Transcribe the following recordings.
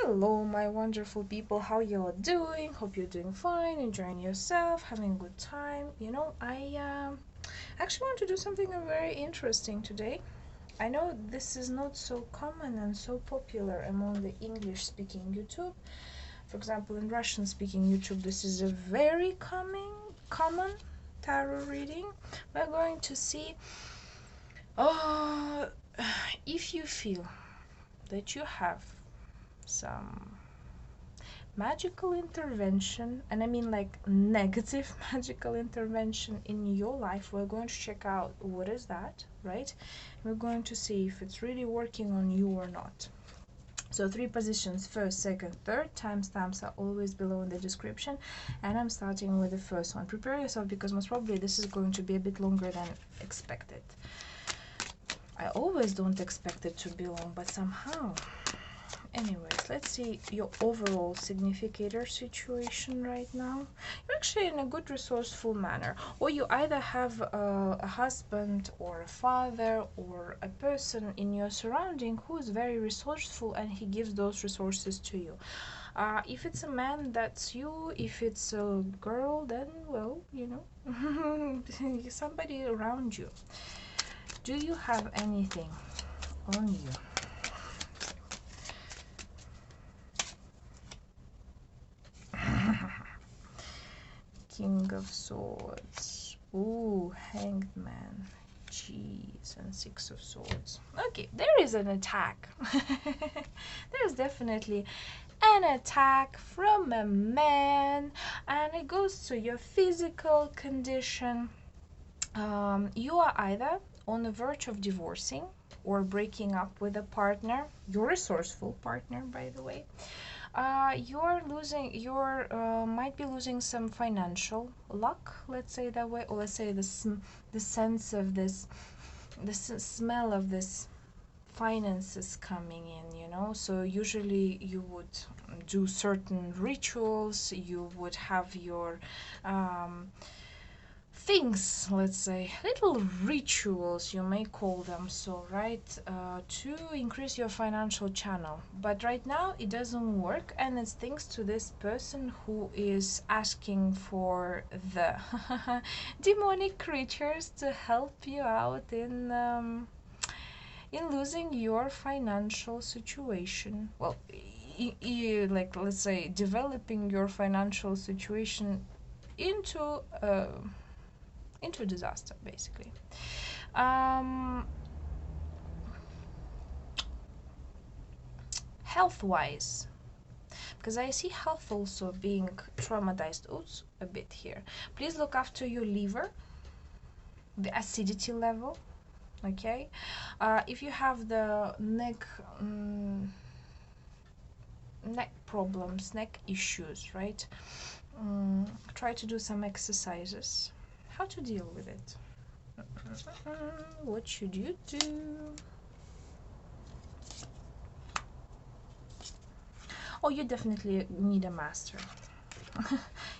Hello, my wonderful people. How y'all doing? Hope you're doing fine, enjoying yourself, having a good time. I actually want to do something very interesting today. I know this is not so common and so popular among the English-speaking YouTube. For example, in Russian-speaking YouTube, this is a very common tarot reading. We're going to see, uh, if you feel that you have some magical intervention, and I mean like negative magical intervention in your life. We're going to check out what is that, right? We're going to see if it's really working on you or not. So 3 positions, first, second, third. Timestamps are always below in the description, and I'm starting with the first one. Prepare yourself, because most probably this is going to be a bit longer than expected. I always don't expect it to be long, but somehow. Anyways, let's see your overall significator situation right now. You're actually in a good resourceful manner, or you either have a husband or a father or a person in your surrounding who is very resourceful, and he gives those resources to you. If it's a man, that's you. If it's a girl, then, well, somebody around you. Do you have anything on you? King of Swords. Ooh, Hanged Man. Jeez, and Six of Swords. Okay, there is an attack. There's definitely an attack from a man, and it goes to your physical condition. You are either on the verge of divorcing or breaking up with a partner, your resourceful partner, by the way. You're might be losing some financial luck, let's say that way, or let's say the sense of this, smell of this finances coming in. So usually you would do certain rituals, you would have your things, let's say little rituals, you may call them so, right, to increase your financial channel. But right now it doesn't work, and it's thanks to this person who is asking for the demonic creatures to help you out in losing your financial situation. Well, like, let's say, developing your financial situation into disaster, basically. Health-wise, because I see health also being traumatized a bit here. Please look after your liver, the acidity level, okay? If you have the neck problems, neck issues, right? Try to do some exercises. How to deal with it? What should you do? Oh, you definitely need a master.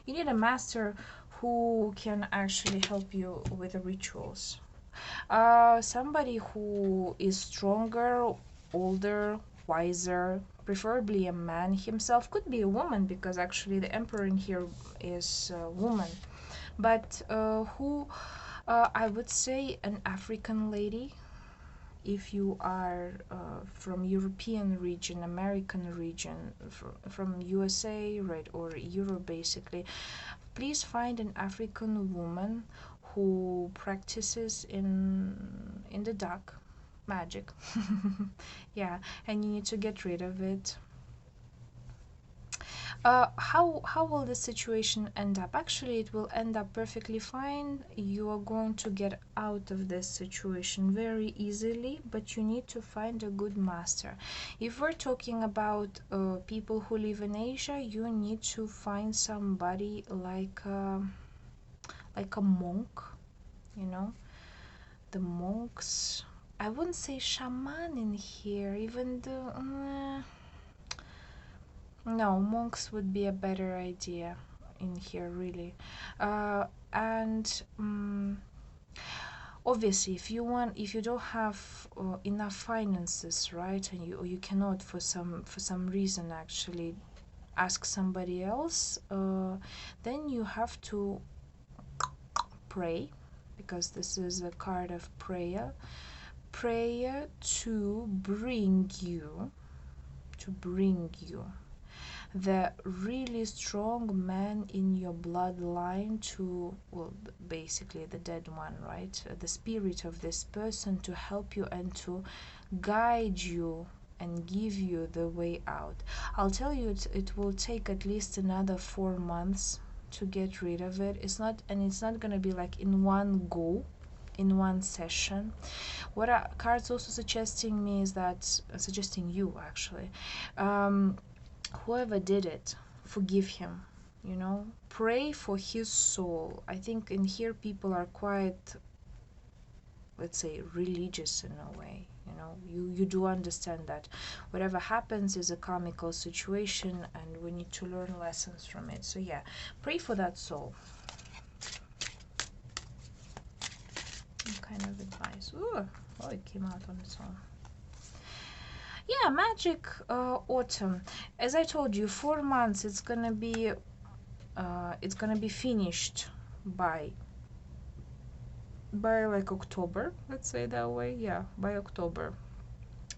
You need a master who can actually help you with the rituals. Somebody who is stronger, older, wiser, preferably a man himself. Could be a woman, because actually the emperor in here is a woman. But who, I would say, an African lady. If you are from European region, American region, from USA, right, or Europe, basically, please find an African woman who practices in the dark magic. Yeah, and you need to get rid of it. How will the situation end up? Actually, it will end up perfectly fine. You are going to get out of this situation very easily, but you need to find a good master. If we're talking about people who live in Asia, you need to find somebody like a monk, you know. The monks, I wouldn't say shaman in here, even though no, monks would be a better idea in here, really. And obviously, if you don't have enough finances, right, and you cannot for some reason actually ask somebody else, then you have to pray, because this is a card of prayer to bring you the really strong man in your bloodline, to, well, basically the dead one, right, the spirit of this person, to help you and to guide you and give you the way out. I'll tell you, it will take at least another 4 months to get rid of it. It's not going to be like in one go, in one session. What cards also suggesting me is that, suggesting you actually, whoever did it, forgive him, pray for his soul. I think in here people are quite, let's say, religious in a way. You do understand that whatever happens is a karmical situation and we need to learn lessons from it. So yeah, pray for that soul. What kind of advice? Ooh, oh, it came out on its own. Yeah, magic autumn. As I told you, 4 months. It's gonna be finished by like October, let's say that way. Yeah, by October.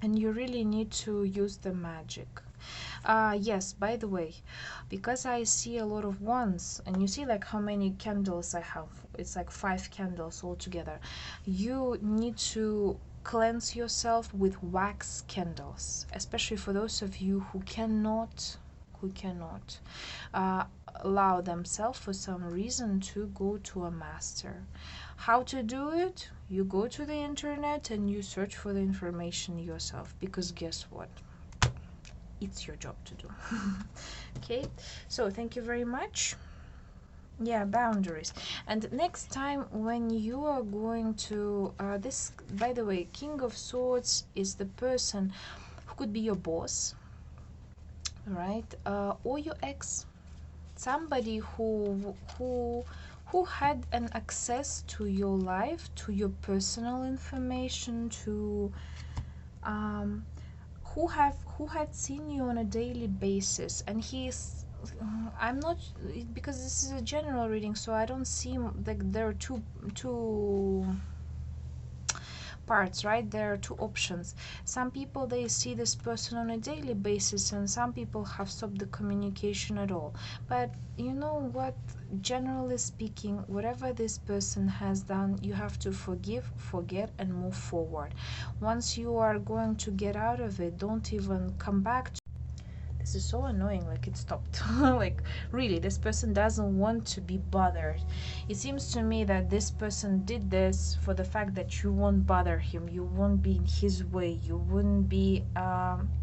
And you really need to use the magic. Yes, by the way, because I see a lot of wands, and you see like how many candles I have. It's like 5 candles altogether. You need to cleanse yourself with wax candles, especially for those of you who cannot allow themselves for some reason to go to a master. How to do it? You go to the internet and you search for the information yourself, because guess what? It's your job to do. Okay, so thank you very much. Yeah, boundaries. And next time when you are going to this, by the way, King of Swords is the person who could be your boss, right, or your ex, somebody who had an access to your life, to your personal information, to who had seen you on a daily basis. And he's, I'm not, because this is a general reading, so I don't see, like, there are two parts, right? There are 2 options. Some people, they see this person on a daily basis, and some people have stopped the communication at all. But you know what, generally speaking, whatever this person has done, you have to forgive, forget, and move forward. Once you are going to get out of it, don't even come back to. This is so annoying, like it stopped. Like, really, this person doesn't want to be bothered. It seems to me that this person did this for the fact that you won't bother him, you won't be in his way, you wouldn't be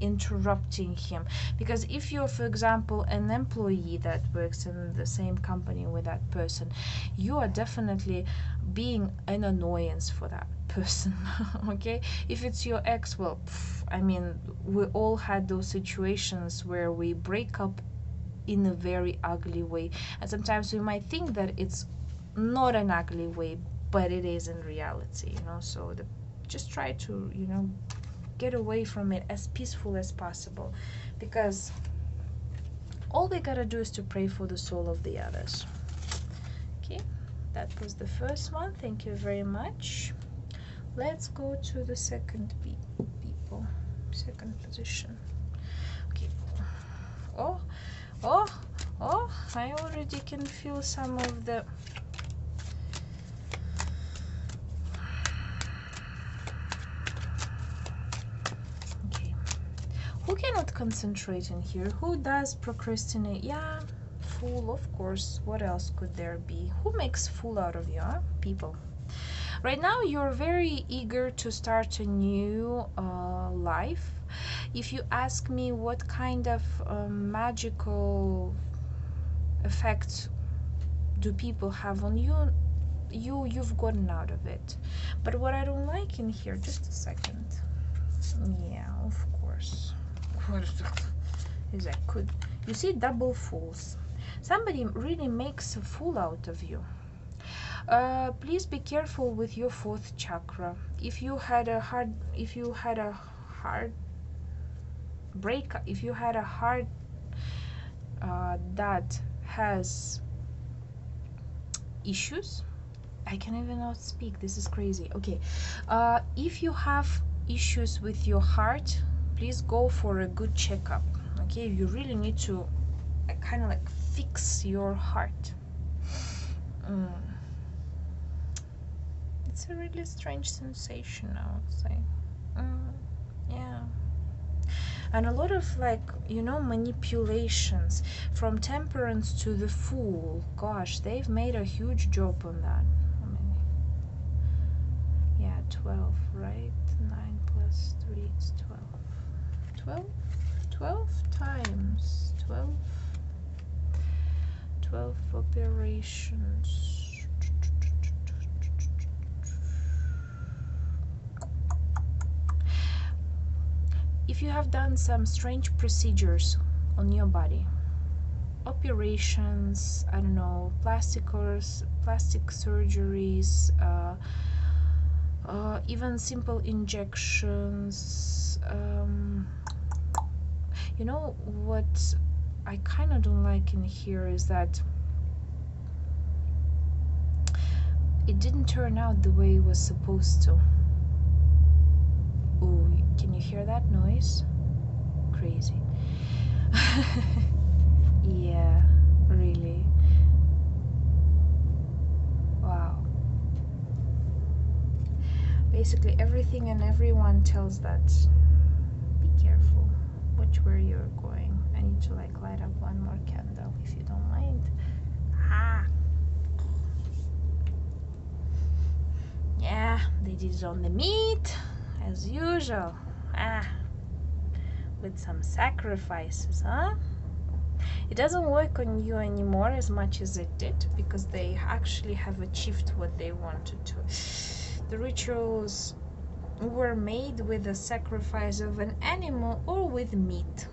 interrupting him. Because if you're, for example, an employee that works in the same company with that person, you are definitely being an annoyance for that person. Okay, if it's your ex, well, I mean, we all had those situations where we break up in a very ugly way, and sometimes we might think that it's not an ugly way, but it is in reality, so just try to get away from it as peaceful as possible, because all we gotta do is to pray for the soul of the others. Okay, that was the first one. Thank you very much. Let's go to the second second position. Okay. Oh, I already can feel some of the okay. Who cannot concentrate in here? Who does procrastinate? Yeah, fool, of course. What else could there be? Who makes fool out of you? Huh? People. Right now, you're very eager to start a new life. If you ask me what kind of magical effects do people have on you, you've gotten out of it. But what I don't like in here, just a second. Yeah, of course. Is that could you see double fools? Somebody really makes a fool out of you. Please be careful with your fourth chakra. If you had a hard break, if you had a heart that has issues, I can even not speak, this is crazy. Okay, if you have issues with your heart, please go for a good checkup. Okay, you really need to kind of like fix your heart. It's a really strange sensation, I would say. Yeah. And a lot of, like, you know, manipulations from temperance to the fool. Gosh, they've made a huge job on that. How many? Yeah, 12, right? 9 plus 3 is 12. 12 times 12 operations. If you have done some strange procedures on your body, operations, I don't know, plastic surgeries, even simple injections, you know what I kind of don't like in here is that it didn't turn out the way it was supposed to. Oh, can you hear that noise? Crazy. Yeah, really. Wow. Basically everything and everyone tells that be careful, watch where you're going. I need to like light up one more candle if you don't mind. Yeah, they did it on the meat as usual. With some sacrifices, huh? It doesn't work on you anymore as much as it did because they actually have achieved what they wanted to. The rituals were made with the sacrifice of an animal or with meat.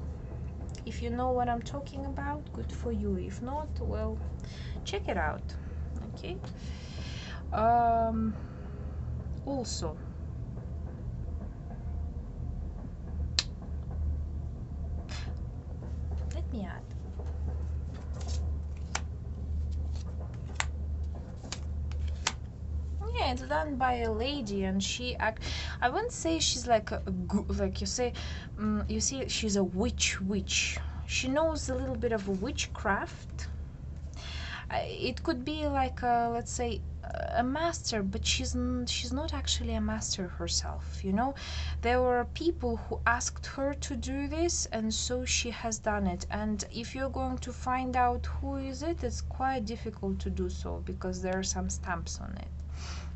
If you know what I'm talking about, good for you. If not, well, check it out. Okay. Also, let me add. Yeah, it's done by a lady, and I wouldn't say she's like like you say. You see, she's a witch. She knows a little bit of witchcraft. It could be like let's say a master, but she's not actually a master herself, you know. There were people who asked her to do this, and so she has done it. And if you're going to find out who is it, it's quite difficult to do so because there are some stamps on it.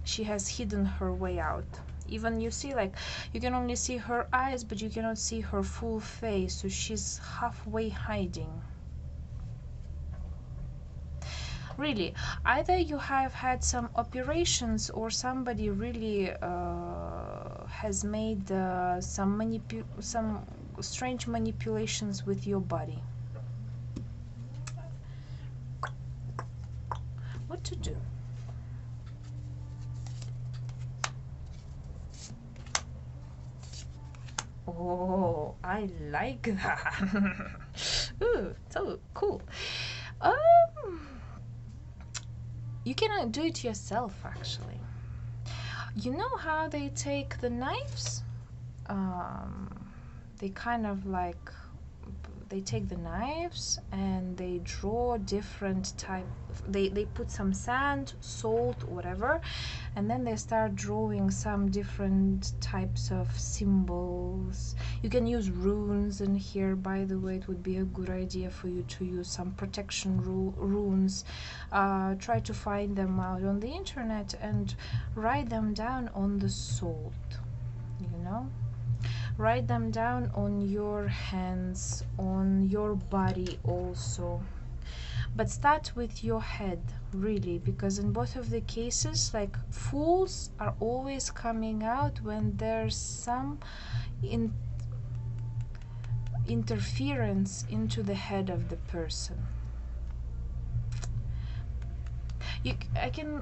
She has hidden her way out. Even you see, like, you can only see her eyes, but you cannot see her full face, so she's halfway hiding. Really, either you have had some operations or somebody really has made some strange manipulations with your body. What to do? Oh, I like that. Ooh, so cool. You can do it yourself, actually. You know how they take the knives? They kind of like, they take the knives and they draw different type. They put some sand, salt, whatever, and then they start drawing some different types of symbols. You can use runes in here, by the way. It would be a good idea for you to use some protection runes. Try to find them out on the internet and write them down on the salt, you know. Write them down on your hands, on your body also. But start with your head, really, because in both of the cases, like, fools are always coming out when there's some interference into the head of the person. I can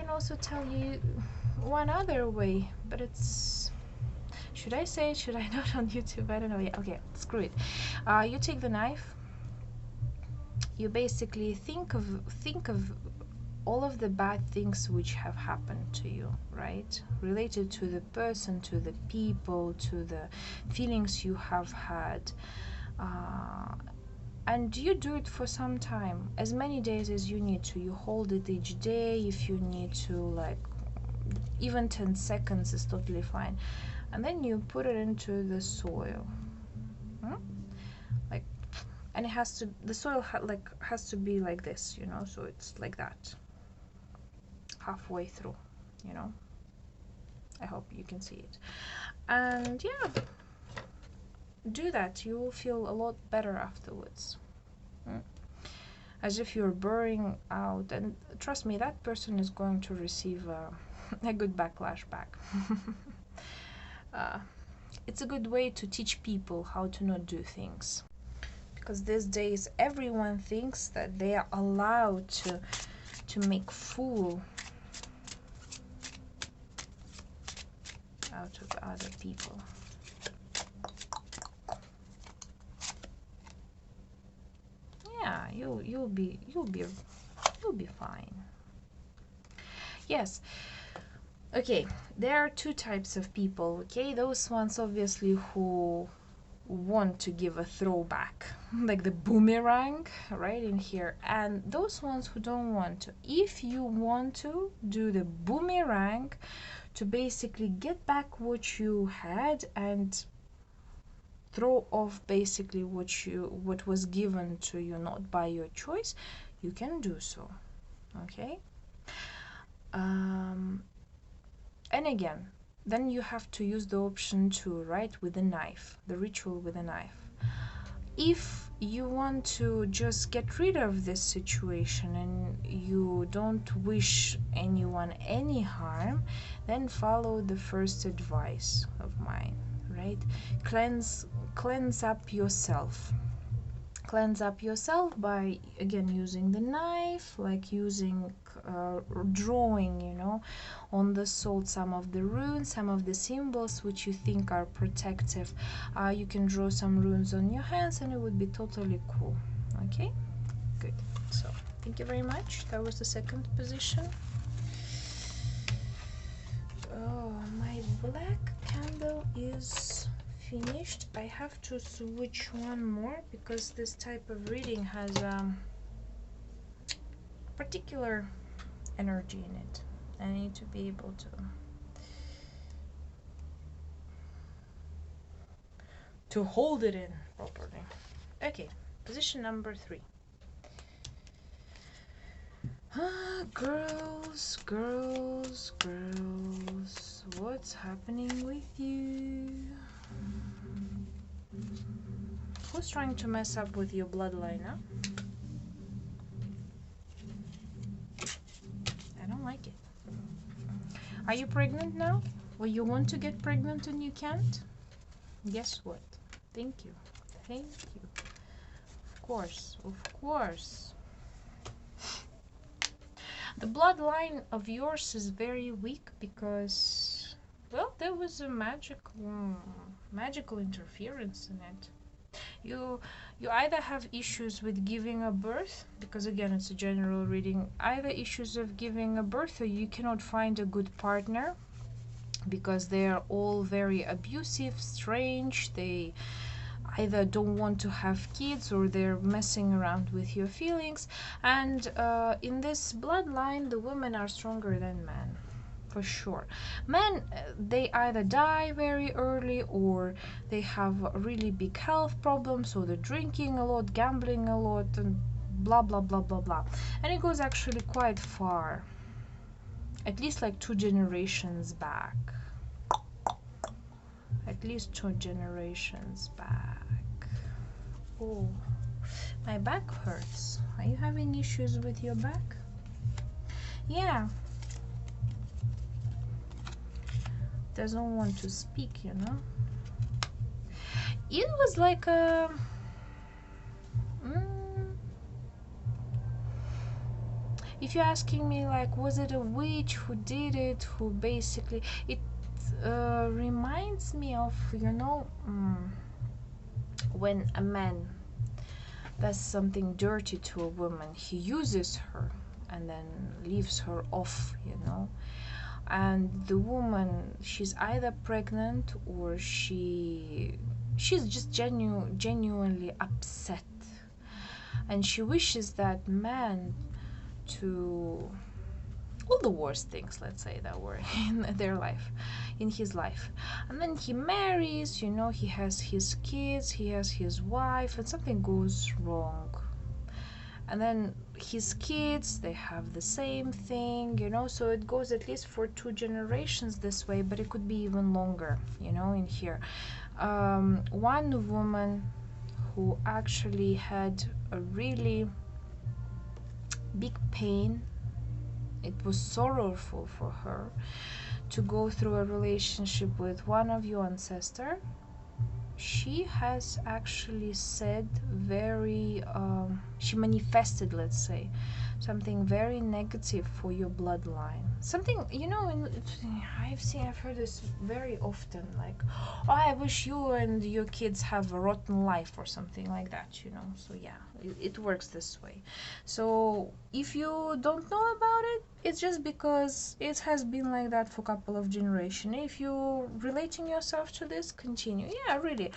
also tell you one other way, but it's, should I say it? Should I not on YouTube? I don't know. Yeah, okay, screw it. You take the knife. You basically think of all of the bad things which have happened to you, right? Related to the person, to the people, to the feelings you have had. And you do it for some time, as many days as you need to. You hold it each day. If you need to, like, even 10 seconds is totally fine. And then you put it into the soil. Like, and it has to, the soil has to be like this, you know, so it's like that, halfway through, you know. I hope you can see it. And yeah, do that. You will feel a lot better afterwards. As if you're burning out, and trust me, that person is going to receive a good backlash back. It's a good way to teach people how to not do things, because these days everyone thinks that they are allowed to make fool out of other people. Yeah, you'll be fine. Yes. Okay, there are two types of people. Okay, those ones obviously who want to give a throwback, like the boomerang right in here, and those ones who don't want to. If you want to do the boomerang to basically get back what you had and throw off basically what was given to you, not by your choice, you can do so. Okay. And again, then you have to use the option 2, right, with a knife, the ritual with a knife. If you want to just get rid of this situation and you don't wish anyone any harm, then follow the first advice of mine, right? Cleanse up yourself. Cleanse up yourself by, again, using the knife, like using drawing, you know, on the salt some of the runes, some of the symbols which you think are protective. You can draw some runes on your hands and it would be totally cool. Okay, good. So thank you very much. That was the second position. Oh, my black candle is finished. I have to switch one more because this type of reading has particular energy in it. I need to be able to hold it in properly. Okay, position number 3. Girls, what's happening with you? Who's trying to mess up with your bloodline, huh? I don't like it. Are you pregnant now? Well, you want to get pregnant and you can't? Guess what? Thank you. Thank you. Of course. The bloodline of yours is very weak because, well, there was a magical interference in it. You either have issues with giving a birth, because again it's a general reading, either issues of giving a birth, or you cannot find a good partner because they are all very abusive, strange. They either don't want to have kids or they're messing around with your feelings. And in this bloodline, the women are stronger than men, for sure. Men, they either die very early or they have really big health problems, or they're drinking a lot, gambling a lot, and blah blah blah blah blah. And it goes actually quite far, at least like 2 generations back. At least 2 generations back. Oh, my back hurts. Are you having issues with your back? Yeah. Doesn't want to speak, you know. It was like a if you're asking me, like, was it a witch who did it, who basically, it reminds me of, when a man does something dirty to a woman, he uses her and then leaves her off, and the woman, she's either pregnant or she's just genuinely upset, and she wishes that man to all the worst things, let's say, that were in their life, in his life. And then he marries, he has his kids, he has his wife, and something goes wrong. And then his kids, they have the same thing, so it goes at least for 2 generations this way, but it could be even longer, in here. One woman who actually had a really big pain, it was sorrowful for her to go through a relationship with one of your ancestors. She has actually said she manifested, let's say, something very negative for your bloodline. Something, I've heard this very often, like, oh, I wish you and your kids have a rotten life or something like that, So yeah, it works this way. So if you don't know about it, it's just because it has been like that for a couple of generations. If you're relating yourself to this, continue. Yeah, really.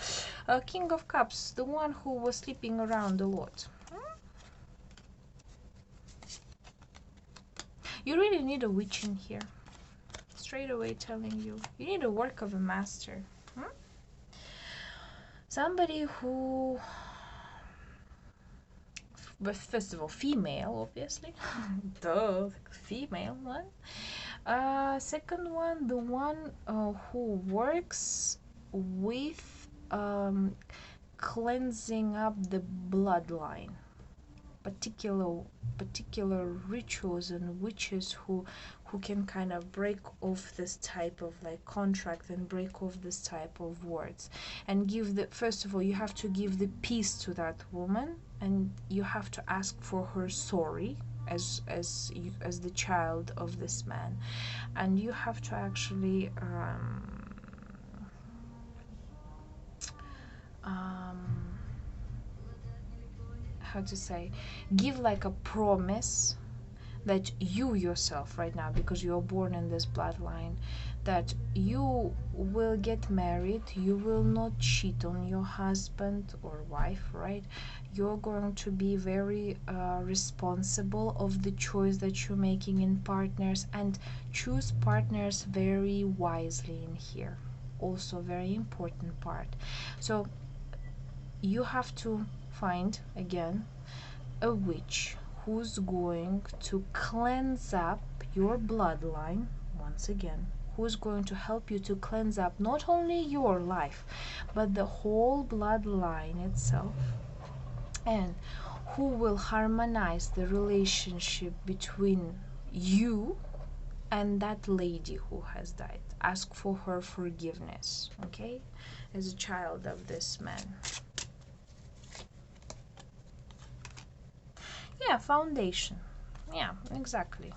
King of Cups, the one who was sleeping around a lot. You really need a witch in here. Straight away telling you. You need a work of a master. Somebody who... But first of all, female, obviously. Duh, female one. Second one, the one who works with cleansing up the bloodline. Particular rituals and witches who can kind of break off this type of like contract and break off this type of words and give the, first of all, you have to give the peace to that woman, and you have to ask for her sorry as the child of this man, and you have to actually how to say, give like a promise that you yourself right now, because you're born in this bloodline, that you will get married, you will not cheat on your husband or wife, right? You're going to be very responsible of the choice that you're making in partners, and choose partners very wisely in here. Also very important part. So you have to find again a witch who's going to cleanse up your bloodline once again, who's going to help you to cleanse up not only your life but the whole bloodline itself, and who will harmonize the relationship between you and that lady who has died. Ask for her forgiveness, okay, as a child of this man. Yeah, foundation. Yeah, exactly.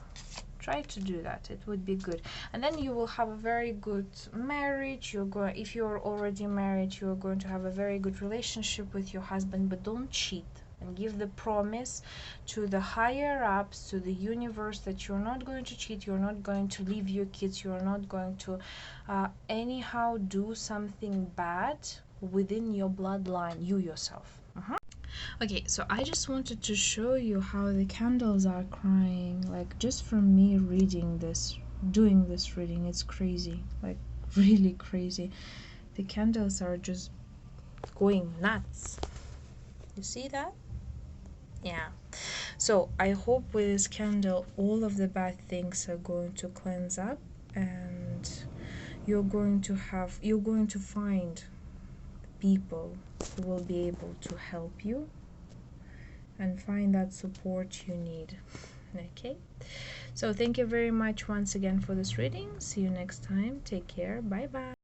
Try to do that. It would be good, and then you will have a very good marriage. If you're already married, you're going to have a very good relationship with your husband. But don't cheat, and give the promise to the higher ups, to the universe, that you're not going to cheat, you're not going to leave your kids, you're not going to anyhow do something bad within your bloodline, you yourself. Okay, so I just wanted to show you how the candles are crying, like just from me reading this, doing this reading. It's crazy, like really crazy. The candles are just going nuts. You see that? Yeah. So I hope with this candle all of the bad things are going to cleanse up, and you're going to find people who will be able to help you and find that support you need. Okay, so thank you very much once again for this reading. See you next time. Take care. Bye bye.